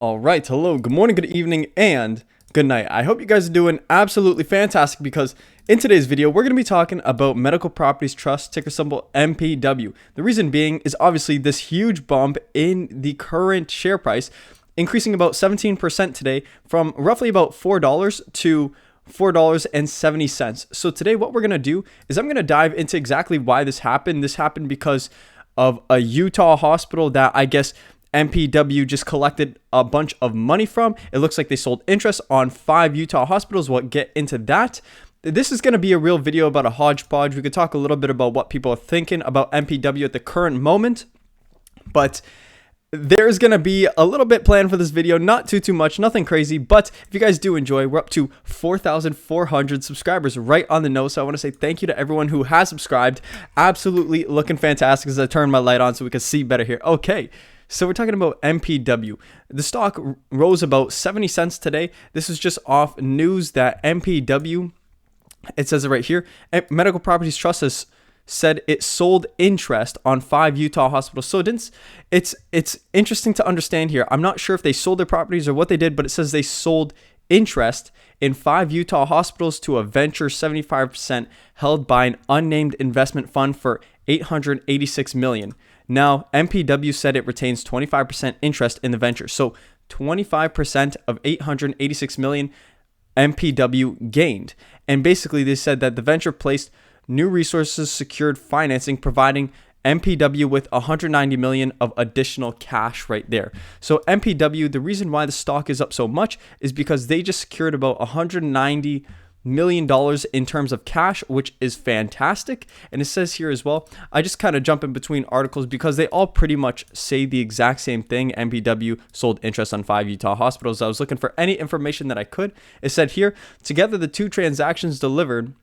All right, hello, good morning, good evening, and good night. I hope you guys are doing absolutely fantastic because in today's video, we're going to be talking about Medical Properties Trust, ticker symbol MPW. The reason being is obviously this huge bump in the current share price, increasing about 17% today from roughly about $4 to $4.70. So today what we're going to do is I'm going to dive into exactly why this happened. This happened because of a Utah hospital that I guess MPW just collected a bunch of money from. It looks like they sold interest on 5 Utah hospitals. We'll get into that. This is going to be a real video about a hodgepodge. We could talk a little bit about what people are thinking about MPW at the current moment, but there's going to be a little bit planned for this video, not too much, nothing crazy, but if you guys do enjoy, we're up to 4,400 subscribers right on the nose, so I want to say thank you to everyone who has subscribed. Absolutely looking fantastic as I turn my light on so we can see better here. Okay, so we're talking about MPW. The stock rose about 70 cents today. This is just off news that MPW, it says it right here, Medical Properties Trust has said it sold interest on 5 Utah hospitals. So it's interesting to understand here. I'm not sure if they sold their properties or what they did, but it says they sold interest in 5 Utah hospitals to a venture 75% held by an unnamed investment fund for $886 million. Now, MPW said it retains 25% interest in the venture. So 25% of $886 million MPW gained. And basically they said that the venture placed new resources secured financing, providing MPW with $190 million of additional cash right there. So MPW, the reason why the stock is up so much is because they just secured about $190 million in terms of cash, which is fantastic. And it says here as well, I just kind of jump in between articles because they all pretty much say the exact same thing. MPW sold interest on 5 Utah hospitals. I was looking for any information that I could. It said here, together the two transactions delivered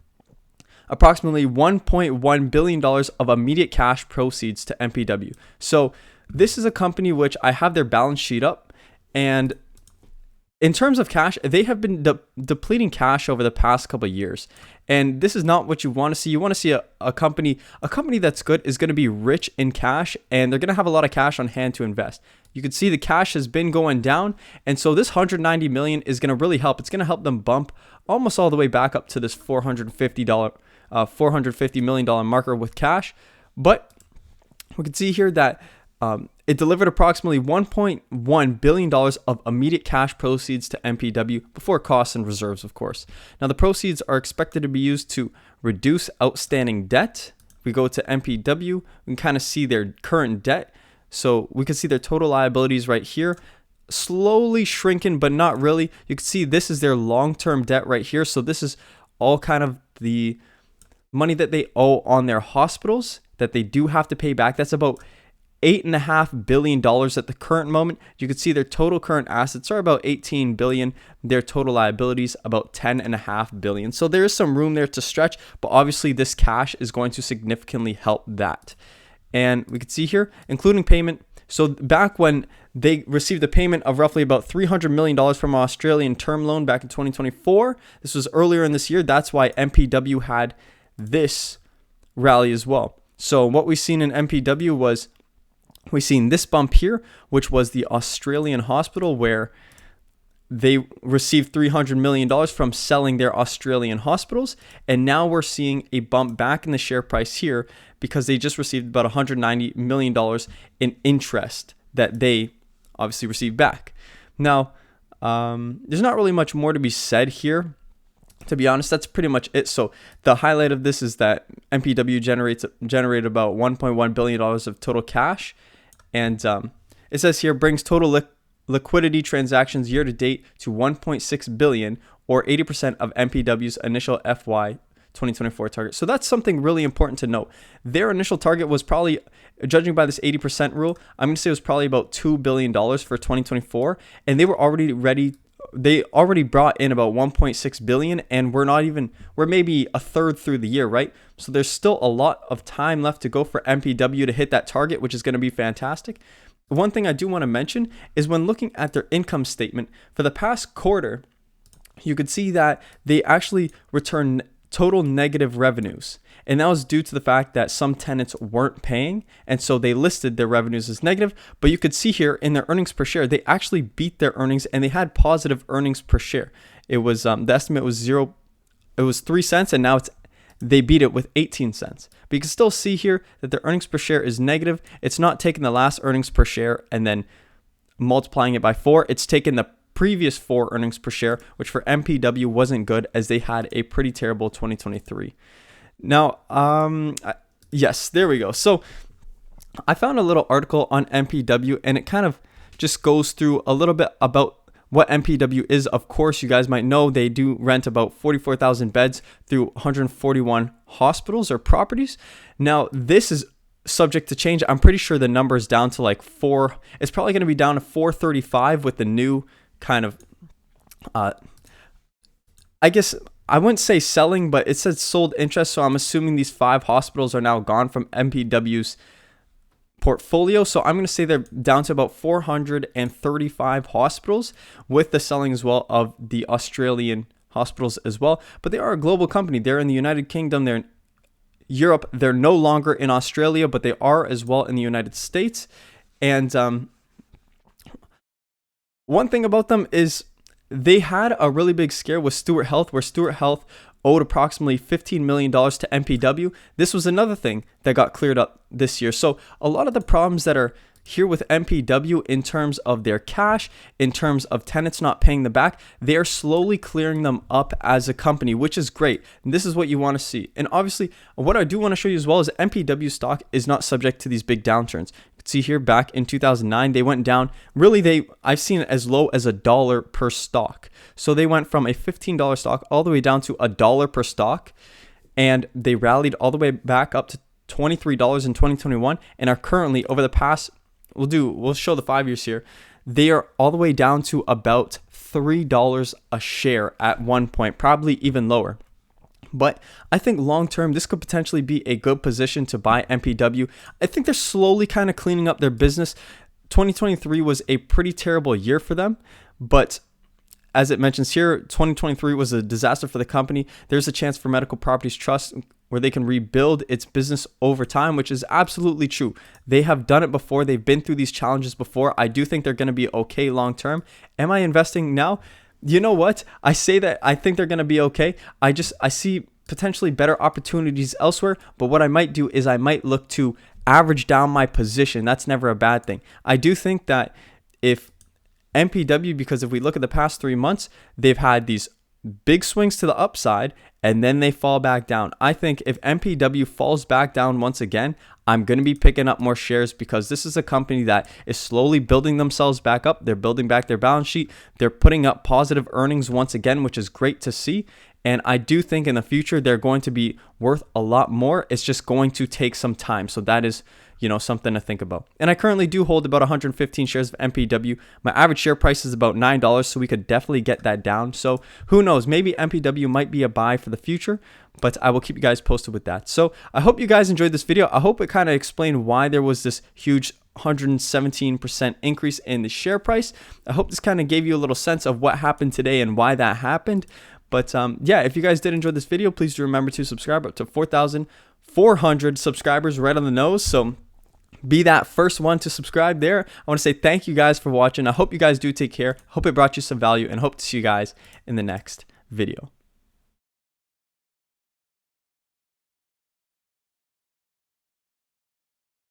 approximately $1.1 billion of immediate cash proceeds to MPW. So this is a company which I have their balance sheet up, and in terms of cash, they have been depleting cash over the past couple of years. And this is not what you want to see. You want to see a company that's good is going to be rich in cash, and they're going to have a lot of cash on hand to invest. You can see the cash has been going down, and so this $190 million is going to really help. It's going to help them bump almost all the way back up to this $450 million marker with cash. But we can see here that it delivered approximately $1.1 billion of immediate cash proceeds to MPW before costs and reserves, of course. Now, the proceeds are expected to be used to reduce outstanding debt. We go to MPW, we can kind of see their current debt. So we can see their total liabilities right here, slowly shrinking, but not really. You can see this is their long-term debt right here. So this is all kind of the money that they owe on their hospitals that they do have to pay back. That's about $8.5 billion at the current moment. You can see their total current assets are about $18 billion. Their total liabilities about $10.5 billion. So there is some room there to stretch, but obviously this cash is going to significantly help that. And we can see here, including payment. So back when they received a payment of roughly about $300 million from an Australian term loan back in 2024, this was earlier in this year. That's why MPW had this rally as well. So what we've seen in MPW was we've seen this bump here, which was the Australian hospital where they received $300 million from selling their Australian hospitals. And now we're seeing a bump back in the share price here because they just received about $190 million in interest that they obviously received back. Now, there's not really much more to be said here. To be honest, that's pretty much it. So the highlight of this is that MPW generated about $1.1 billion of total cash. And it says here, brings total liquidity transactions year to date to $1.6 billion, or 80% of MPW's initial FY 2024 target. So that's something really important to note. Their initial target was probably, judging by this 80% rule, I'm going to say it was probably about $2 billion for 2024. And they were already ready. They already brought in about 1.6 billion, and we're maybe a third through the year, right? So there's still a lot of time left to go for MPW to hit that target, which is going to be fantastic. One thing I do want to mention is when looking at their income statement for the past quarter, you could see that they actually returned total negative revenues. And that was due to the fact that some tenants weren't paying, and so they listed their revenues as negative. But you could see here in their earnings per share, they actually beat their earnings and they had positive earnings per share. It was the estimate was 3 cents, and now they beat it with 18 cents. But you can still see here that their earnings per share is negative. It's not taking the last earnings per share and then multiplying it by 4. It's taken the previous 4 earnings per share, which for MPW wasn't good, as they had a pretty terrible 2023. Now, yes, there we go. So I found a little article on MPW, and it kind of just goes through a little bit about what MPW is. Of course, you guys might know they do rent about 44,000 beds through 141 hospitals or properties. Now, this is subject to change. I'm pretty sure the number is down to like 4. It's probably going to be down to 435 with the new kind of, I guess I wouldn't say selling, but it says sold interest. So I'm assuming these 5 hospitals are now gone from MPW's portfolio. So I'm going to say they're down to about 435 hospitals, with the selling as well of the Australian hospitals as well. But they are a global company. They're in the United Kingdom. They're in Europe. They're no longer in Australia, but they are as well in the United States. And one thing about them is they had a really big scare with Stewart Health, where Stewart Health owed approximately $15 million to MPW. This was another thing that got cleared up this year. So a lot of the problems that are here with MPW in terms of their cash, in terms of tenants not paying them back, they are slowly clearing them up as a company, which is great. And this is what you want to see. And obviously, what I do want to show you as well is MPW stock is not subject to these big downturns. You can see here back in 2009, they went down. Really, I've seen it as low as $1 per stock. So they went from a $15 stock all the way down to $1 per stock, and they rallied all the way back up to $23 in 2021, and are currently, over the past, we'll show the 5 years here, they are all the way down to about $3 a share at one point, probably even lower. But I think long term, this could potentially be a good position to buy MPW. I think they're slowly kind of cleaning up their business. 2023 was a pretty terrible year for them, but as it mentions here, 2023 was a disaster for the company. There's a chance for Medical Properties Trust where they can rebuild its business over time, which is absolutely true. They have done it before. They've been through these challenges before. I do think they're going to be okay long term. Am I investing now? You know what? I say that I think they're going to be okay. I see potentially better opportunities elsewhere, but what I might do is I might look to average down my position. That's never a bad thing. I do think that if MPW, because if we look at the past 3 months, they've had these big swings to the upside and then they fall back down. I think if MPW falls back down once again, I'm going to be picking up more shares, because this is a company that is slowly building themselves back up. They're building back their balance sheet. They're putting up positive earnings once again, which is great to see. And I do think in the future, they're going to be worth a lot more. It's just going to take some time. So that is, something to think about. And I currently do hold about 115 shares of MPW. My average share price is about $9, so we could definitely get that down. So who knows, maybe MPW might be a buy for the future, but I will keep you guys posted with that. So I hope you guys enjoyed this video. I hope it kind of explained why there was this huge 117% increase in the share price. I hope this kind of gave you a little sense of what happened today and why that happened. But yeah, if you guys did enjoy this video, please do remember to subscribe. Up to 4,400 subscribers, right on the nose. So be that first one to subscribe there. I want to say thank you guys for watching. I hope you guys do take care. Hope it brought you some value, and hope to see you guys in the next video.